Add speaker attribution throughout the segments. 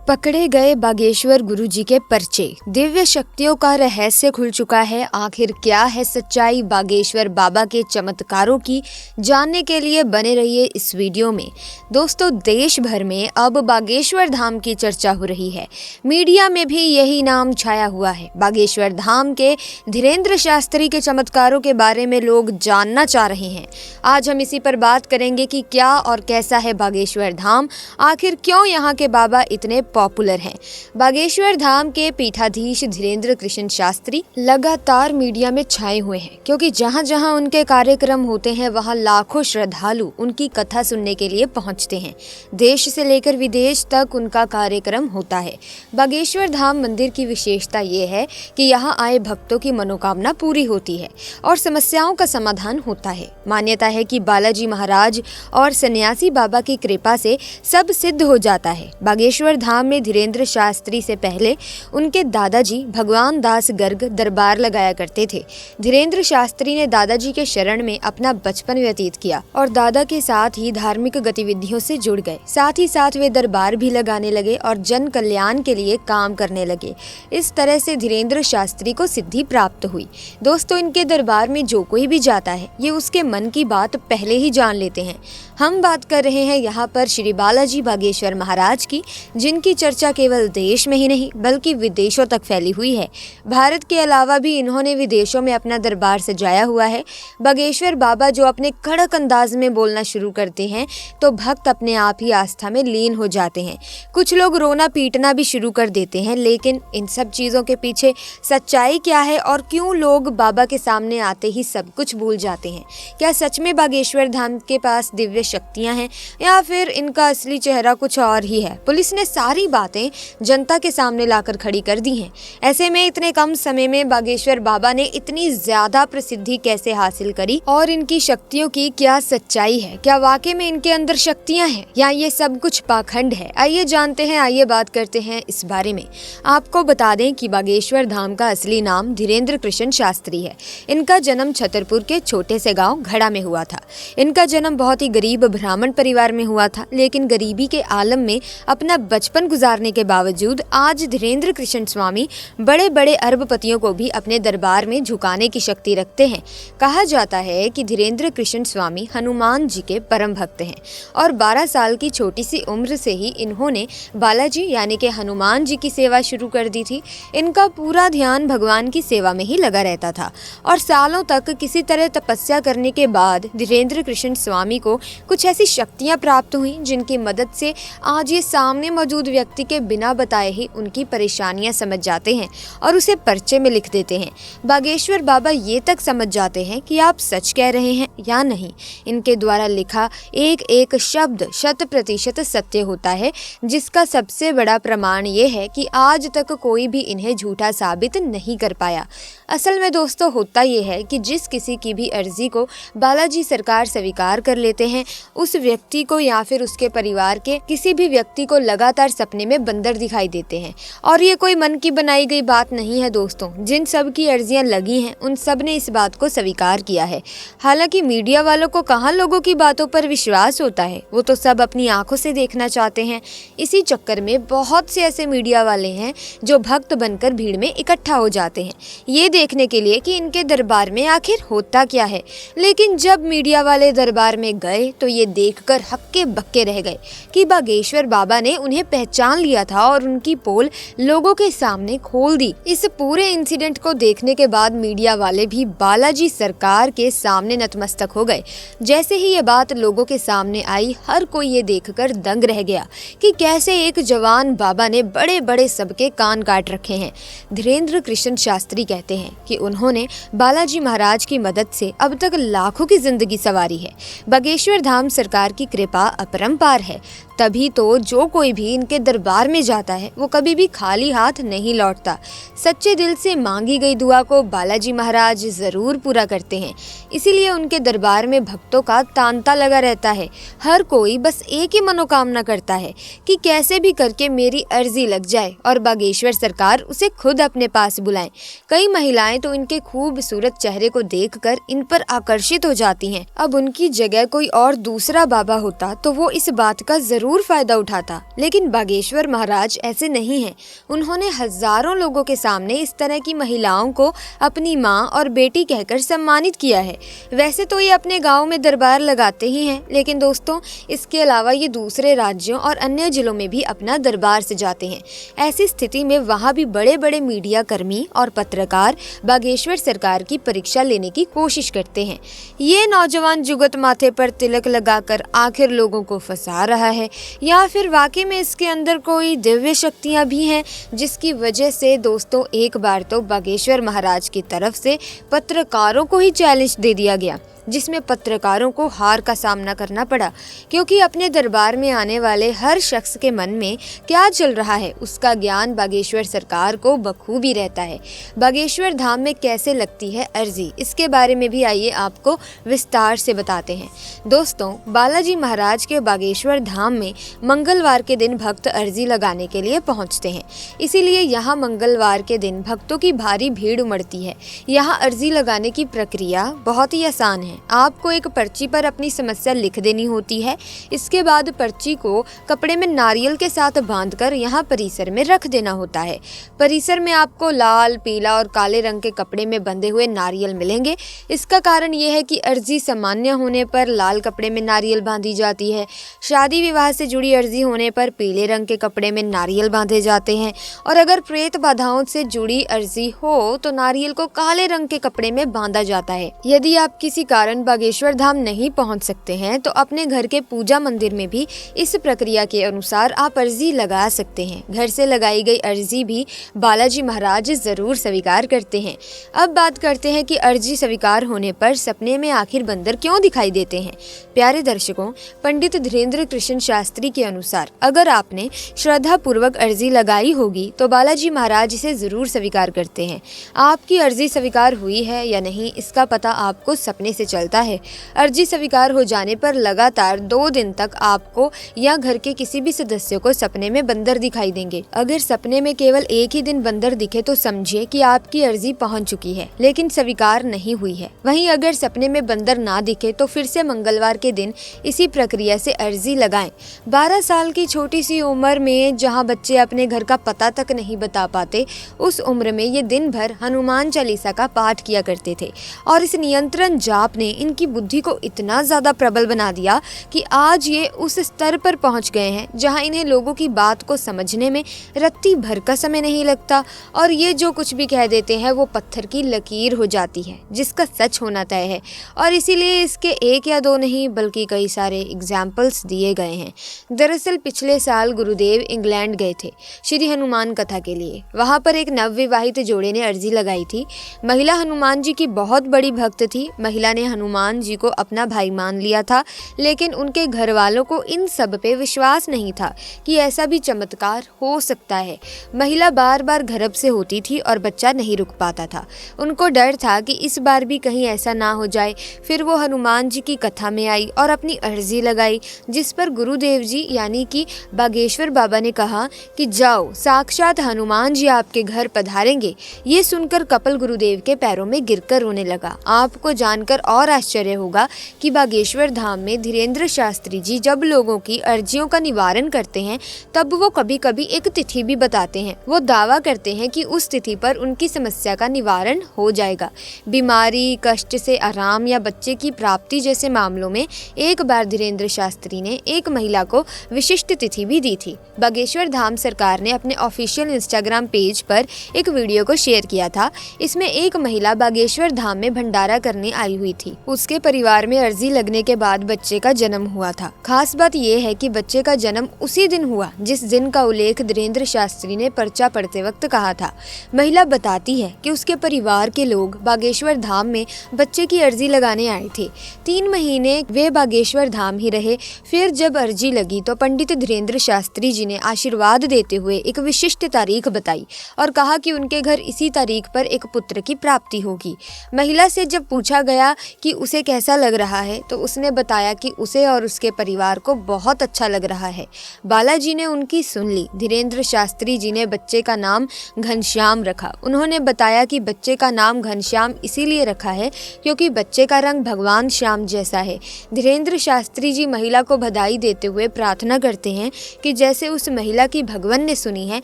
Speaker 1: पकड़े गए बागेश्वर गुरुजी के पर्चे। दिव्य शक्तियों का रहस्य खुल चुका है। आखिर क्या है सच्चाई बागेश्वर बाबा के चमत्कारों की, जानने के लिए बने रहिए इस वीडियो में। दोस्तों, देश भर में अब बागेश्वर धाम की चर्चा हो रही है। मीडिया में भी यही नाम छाया हुआ है। बागेश्वर धाम के धीरेन्द्र शास्त्री के चमत्कारों के बारे में लोग जानना चाह रहे हैं। आज हम इसी पर बात करेंगे कि क्या और कैसा है बागेश्वर धाम, आखिर क्यों यहाँ के बाबा इतने पॉपुलर हैं। बागेश्वर धाम के पीठाधीश धीरेन्द्र कृष्ण शास्त्री लगातार मीडिया में छाए हुए हैं, क्योंकि जहाँ जहाँ उनके कार्यक्रम होते हैं वहाँ लाखों श्रद्धालु उनकी कथा सुनने के लिए पहुँचते हैं। देश से लेकर विदेश तक उनका कार्यक्रम होता है। बागेश्वर धाम मंदिर की विशेषता ये है कि यहाँ आए भक्तों की मनोकामना पूरी होती है और समस्याओं का समाधान होता है। मान्यता है कि बालाजी महाराज और सन्यासी बाबा की कृपा से सब सिद्ध हो जाता है। बागेश्वर धाम में धीरेन्द्र शास्त्री से पहले उनके दादाजी भगवान दास गर्ग दरबार लगाया करते थे। धीरेन्द्र शास्त्री ने दादाजी के शरण में अपना बचपन व्यतीत किया और दादा के साथ ही धार्मिक गतिविधियों से जुड़ गए। साथ ही साथ वे दरबार भी लगाने लगे और जन कल्याण के लिए काम करने लगे। इस तरह से धीरेन्द्र शास्त्री को सिद्धि प्राप्त हुई। दोस्तों, इनके दरबार में जो कोई भी जाता है ये उसके मन की बात पहले ही जान लेते हैं। हम बात कर रहे हैं यहाँ पर श्री बालाजी बागेश्वर महाराज की, जिनकी चर्चा केवल देश में ही नहीं बल्कि विदेशों तक फैली हुई है। भारत के अलावा भी इन्होंने विदेशों में अपना दरबार सजाया हुआ है। बागेश्वर बाबा जो अपने कड़क अंदाज में बोलना शुरू करते हैं तो भक्त अपने आप ही आस्था में लीन हो जाते हैं। कुछ लोग रोना पीटना भी शुरू कर देते हैं, लेकिन इन सब चीज़ों के पीछे सच्चाई क्या है और क्यों लोग बाबा के सामने आते ही सब कुछ भूल जाते हैं? क्या सच में बागेश्वर धाम के पास दिव्य शक्तियां हैं या फिर इनका असली चेहरा कुछ और ही है? पुलिस ने सारी बातें जनता के सामने लाकर खड़ी कर दी हैं। ऐसे में इतने कम समय में बागेश्वर बाबा ने इतनी ज्यादा प्रसिद्धि कैसे हासिल करी और इनकी शक्तियों की क्या सच्चाई है? क्या वाकई में इनके अंदर शक्तियां हैं या ये सब कुछ पाखंड है? आइए जानते हैं, आइए बात करते हैं इस बारे में। आपको बता दें कि बागेश्वर धाम का असली नाम धीरेन्द्र कृष्ण शास्त्री है। इनका जन्म छतरपुर के छोटे से गाँव घड़ा में हुआ था। इनका जन्म बहुत ही गरीब ब्राह्मण परिवार में हुआ था, लेकिन गरीबी के आलम में अपना बचपन गुजारने के बावजूद आज धीरेन्द्र कृष्ण स्वामी बड़े बड़े अरबपतियों को भी अपने दरबार में झुकाने की शक्ति रखते हैं। कहा जाता है कि धीरेन्द्र कृष्ण स्वामी हनुमान जी के परम भक्त हैं और 12 साल की छोटी सी उम्र से ही इन्होंने बालाजी यानी कि हनुमान जी की सेवा शुरू कर दी थी। इनका पूरा ध्यान भगवान की सेवा में ही लगा रहता था और सालों तक किसी तरह तपस्या करने के बाद धीरेन्द्र कृष्ण स्वामी को कुछ ऐसी शक्तियां प्राप्त हुई जिनकी मदद से आज ये सामने मौजूद व्यक्ति के बिना बताए ही उनकी परेशानियां समझ जाते हैं और उसे पर्चे में लिख देते हैं। बागेश्वर बाबा ये तक समझ जाते हैं कि आप सच कह रहे हैं या नहीं। इनके द्वारा लिखा एक एक शब्द 100% सत्य होता है, जिसका सबसे बड़ा प्रमाण ये है कि आज तक कोई भी इन्हें झूठा साबित नहीं कर पाया। असल में दोस्तों, होता ये है कि जिस किसी की भी अर्जी को बालाजी सरकार स्वीकार कर लेते हैं, उस व्यक्ति को या फिर उसके परिवार के किसी भी व्यक्ति को लगातार सपने में बंदर दिखाई देते हैं। और ये कोई मन की बनाई गई बात नहीं है दोस्तों। जिन सब की अर्जियां लगी हैं उन सब ने इस बात को स्वीकार किया है। हालांकि मीडिया वालों को कहाँ लोगों की बातों पर विश्वास होता है, वो तो सब अपनी आंखों से देखना चाहते हैं। इसी चक्कर में बहुत से ऐसे मीडिया वाले हैं जो भक्त बनकर भीड़ में इकट्ठा हो जाते हैं ये देखने के लिए कि इनके दरबार में आखिर होता क्या है। लेकिन जब मीडिया वाले दरबार में गए तो ये देखकर हक्के बक्के रह गए कि बागेश्वर बाबा ने उन्हें पहचान लिया था और उनकी पोल लोगों के सामने खोल दी। इस पूरे इंसिडेंट को देखने के बाद मीडिया वाले भी बालाजी सरकार के सामने नतमस्तक हो गए। जैसे ही ये बात लोगों के सामने आई, हर कोई ये देखकर दंग रह गया कि कैसे एक जवान बाबा ने बड़े बड़े सबके कान काट रखे हैं। धीरेन्द्र कृष्ण शास्त्री कहते हैं कि उन्होंने बालाजी महाराज की मदद से अब तक लाखों की जिंदगी संवारी है। बागेश्वर धाम सरकार की कृपा अपरंपार है, तभी तो जो कोई भी इनके दरबार में जाता है वो कभी भी खाली हाथ नहीं लौटता। सच्चे दिल से मांगी गई दुआ को बालाजी महाराज जरूर पूरा करते हैं। इसीलिए उनके दरबार में भक्तों का तांता लगा रहता है। हर कोई बस एक ही मनोकामना करता है कि कैसे भी करके मेरी अर्जी लग जाए और बागेश्वर सरकार उसे खुद अपने पास बुलाएं। कई महिलाएं तो इनके खूबसूरत चेहरे को देखकर इन पर आकर्षित हो जाती हैं। अब उनकी जगह कोई और दूसरा बाबा होता तो वो इस बात का जरूर जरूर फायदा उठाता। लेकिन बागेश्वर महाराज ऐसे नहीं हैं। उन्होंने हजारों लोगों के सामने इस तरह की महिलाओं को अपनी माँ और बेटी कहकर सम्मानित किया है। वैसे तो ये अपने गाँव में दरबार लगाते ही हैं, लेकिन दोस्तों इसके अलावा ये दूसरे राज्यों और अन्य जिलों में भी अपना दरबार सजाते हैं। ऐसी स्थिति में वहाँ भी बड़े बड़े मीडिया कर्मी और पत्रकार बागेश्वर सरकार की परीक्षा लेने की कोशिश करते हैं। ये नौजवान जुगत माथे पर तिलक लगाकर आखिर लोगों को फंसा रहा है, या फिर वाकई में इसके अंदर कोई दिव्य शक्तियां भी हैं, जिसकी वजह से दोस्तों एक बार तो बागेश्वर महाराज की तरफ से पत्रकारों को ही चैलेंज दे दिया गया, जिसमें पत्रकारों को हार का सामना करना पड़ा, क्योंकि अपने दरबार में आने वाले हर शख्स के मन में क्या चल रहा है उसका ज्ञान बागेश्वर सरकार को बखूबी रहता है। बागेश्वर धाम में कैसे लगती है अर्जी, इसके बारे में भी आइए आपको विस्तार से बताते हैं। दोस्तों बालाजी महाराज के बागेश्वर धाम में मंगलवार के दिन भक्त अर्जी लगाने के लिए पहुँचते हैं, इसीलिए यहाँ मंगलवार के दिन भक्तों की भारी भीड़ उमड़ती है। यहाँ अर्जी लगाने की प्रक्रिया बहुत ही आसान है। आपको एक पर्ची पर अपनी समस्या लिख देनी होती है। इसके बाद पर्ची को कपड़े में नारियल के साथ बांधकर यहाँ परिसर में रख देना होता है। परिसर में आपको लाल, पीला और काले रंग के कपड़े में बंधे हुए नारियल मिलेंगे। इसका कारण यह है कि अर्जी सामान्य होने पर लाल कपड़े में नारियल बांधी जाती है, शादी विवाह से जुड़ी अर्जी होने पर पीले रंग के कपड़े में नारियल बांधे जाते हैं, और अगर प्रेत बाधाओं से जुड़ी अर्जी हो तो नारियल को काले रंग के कपड़े में बांधा जाता है। यदि आप किसी कारण बागेश्वर धाम नहीं पहुंच सकते हैं तो अपने घर के पूजा मंदिर में भी इस प्रक्रिया के अनुसार आप अर्जी लगा सकते हैं। घर से लगाई गई अर्जी भी बालाजी महाराज जरूर स्वीकार करते हैं। अब बात करते हैं कि अर्जी स्वीकार होने पर सपने में आखिर बंदर क्यों दिखाई देते हैं। प्यारे दर्शकों, पंडित धीरेन्द्र कृष्ण शास्त्री के अनुसार अगर आपने श्रद्धा पूर्वक अर्जी लगाई होगी तो बालाजी महाराज इसे जरूर स्वीकार करते हैं। आपकी अर्जी स्वीकार हुई है या नहीं इसका पता आपको सपने से चलता है। अर्जी स्वीकार हो जाने पर लगातार 2 दिन तक आपको या घर के किसी भी सदस्य को सपने में बंदर दिखाई देंगे। अगर सपने में केवल एक ही दिन बंदर दिखे तो समझिए कि आपकी अर्जी पहुंच चुकी है लेकिन स्वीकार नहीं हुई है। वहीं अगर सपने में बंदर ना दिखे तो फिर से मंगलवार के दिन इसी प्रक्रिया से अर्जी लगाएं। 12 साल की छोटी सी उम्र में जहां बच्चे अपने घर का पता तक नहीं बता पाते, उस उम्र में ये दिन भर हनुमान चालीसा का पाठ किया करते थे, और इस नियंत्रण जाप ने इनकी बुद्धि को इतना ज्यादा प्रबल बना दिया कि आज ये उस स्तर पर पहुंच गए हैं जहां इन्हें लोगों की बात को समझने में रत्ती भर का समय नहीं लगता, और ये जो कुछ भी कह देते हैं वो पत्थर की लकीर हो जाती है जिसका सच होना तय है। और इसीलिए इसके एक या 2 नहीं बल्कि कई सारे एग्जाम्पल्स दिए गए हैं। दरअसल पिछले साल गुरुदेव इंग्लैंड गए थे श्री हनुमान कथा के लिए। वहां पर एक नवविवाहित जोड़े ने अर्जी लगाई थी। महिला हनुमान जी की बहुत बड़ी भक्त थी। महिला ने हनुमान जी को अपना भाई मान लिया था, लेकिन उनके घर वालों को इन सब पे विश्वास नहीं था कि ऐसा भी चमत्कार हो सकता है। महिला बार बार गर्भ से होती थी और बच्चा नहीं रुक पाता था। उनको डर था कि इस बार भी कहीं ऐसा ना हो जाए। फिर वो हनुमान जी की कथा में आई और अपनी अर्जी लगाई, जिस पर गुरुदेव जी यानी कि बागेश्वर बाबा ने कहा कि जाओ, साक्षात हनुमान जी आपके घर पधारेंगे। ये सुनकर कपिल गुरुदेव के पैरों में गिरकर रोने लगा। आपको जानकर और आश्चर्य होगा कि बागेश्वर धाम में धीरेन्द्र शास्त्री जी जब लोगों की अर्जियों का निवारण करते हैं तब वो कभी कभी एक तिथि भी बताते हैं। वो दावा करते हैं कि उस तिथि पर उनकी समस्या का निवारण हो जाएगा। बीमारी, कष्ट से आराम या बच्चे की प्राप्ति जैसे मामलों में एक बार धीरेन्द्र शास्त्री ने एक महिला को विशिष्ट तिथि भी दी थी। बागेश्वर धाम सरकार ने अपने ऑफिशियल इंस्टाग्राम पेज पर एक वीडियो को शेयर किया था। इसमें एक महिला बागेश्वर धाम में भंडारा करने आई हुई थी। उसके परिवार में अर्जी लगने के बाद बच्चे का जन्म हुआ था। खास बात यह है कि बच्चे का जन्म उसी दिन हुआ जिस दिन का उल्लेख धीरेन्द्र शास्त्री ने पर्चा पढ़ते वक्त कहा था। महिला बताती है कि उसके परिवार के लोग बागेश्वर धाम में बच्चे की अर्जी लगाने आए थे। 3 महीने वे बागेश्वर धाम ही रहे। फिर जब अर्जी लगी तो पंडित धीरेन्द्र शास्त्री जी ने आशीर्वाद देते हुए एक विशिष्ट तारीख बताई और कहा कि उनके घर इसी तारीख पर एक पुत्र की प्राप्ति होगी। महिला से जब पूछा गया कि उसे कैसा लग रहा है, तो उसने बताया कि उसे और उसके परिवार को बहुत अच्छा लग रहा है। बालाजी ने उनकी सुन ली। धीरेन्द्र शास्त्री जी ने बच्चे का नाम घनश्याम रखा। उन्होंने बताया कि बच्चे का नाम घनश्याम इसीलिए रखा है क्योंकि बच्चे का रंग भगवान श्याम जैसा है। धीरेन्द्र शास्त्री जी महिला को बधाई देते हुए प्रार्थना करते हैं कि जैसे उस महिला की भगवान ने सुनी है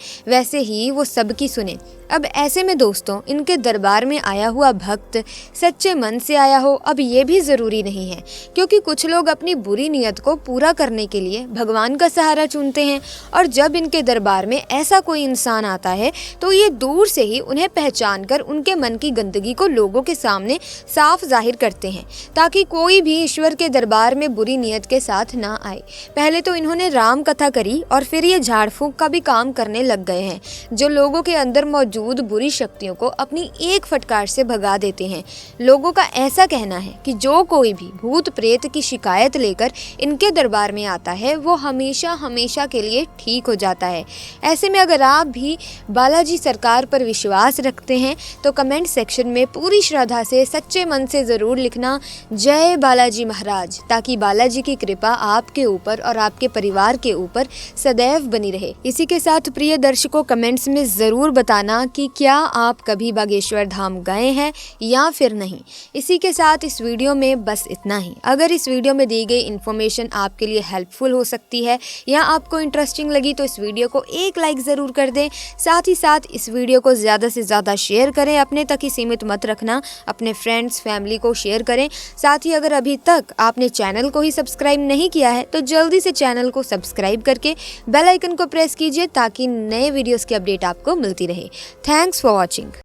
Speaker 1: वैसे ही वो सबकी सुने। अब ऐसे में दोस्तों, इनके दरबार में आया हुआ भक्त सच्चे मन से आया हो अब ये भी ज़रूरी नहीं है, क्योंकि कुछ लोग अपनी बुरी नीयत को पूरा करने के लिए भगवान का सहारा चुनते हैं और जब इनके दरबार में ऐसा कोई इंसान आता है तो ये दूर से ही उन्हें पहचान कर उनके मन की गंदगी को लोगों के सामने साफ जाहिर करते हैं ताकि कोई भी ईश्वर के दरबार में बुरी नीयत के साथ ना आए। पहले तो इन्होंने राम कथा करी और फिर ये झाड़ फूंक का भी काम करने लग गए हैं, जो लोगों के अंदर मौजूद बुरी शक्तियों को अपनी एक फटकार से भगा देते हैं। लोगों का ऐसा कहना है कि जो कोई भी भूत प्रेत की शिकायत लेकर इनके दरबार में आता है वो हमेशा हमेशा के लिए ठीक हो जाता है। ऐसे में अगर आप भी बालाजी सरकार पर विश्वास रखते हैं तो कमेंट सेक्शन में पूरी श्रद्धा से सच्चे मन से ज़रूर लिखना जय बालाजी महाराज, ताकि बालाजी की कृपा आपके ऊपर और आपके परिवार के ऊपर सदैव बनी रहे। इसी के साथ प्रिय दर्शकों, कमेंट्स में ज़रूर बताना कि क्या आप कभी बागेश्वर धाम गए हैं या फिर नहीं। इसी के साथ इस वीडियो में बस इतना ही। अगर इस वीडियो में दी गई इन्फॉर्मेशन आपके लिए हेल्पफुल हो सकती है या आपको इंटरेस्टिंग लगी तो इस वीडियो को एक लाइक ज़रूर कर दें। साथ ही साथ इस वीडियो को ज़्यादा से ज़्यादा शेयर करें, अपने तक ही सीमित मत रखना, अपने फ्रेंड्स फैमिली को शेयर करें। साथ ही अगर अभी तक आपने चैनल को ही सब्सक्राइब नहीं किया है तो जल्दी से चैनल को सब्सक्राइब करके बेल आइकन को प्रेस कीजिए ताकि नए वीडियोस की अपडेट आपको मिलती रहे। Thanks for watching.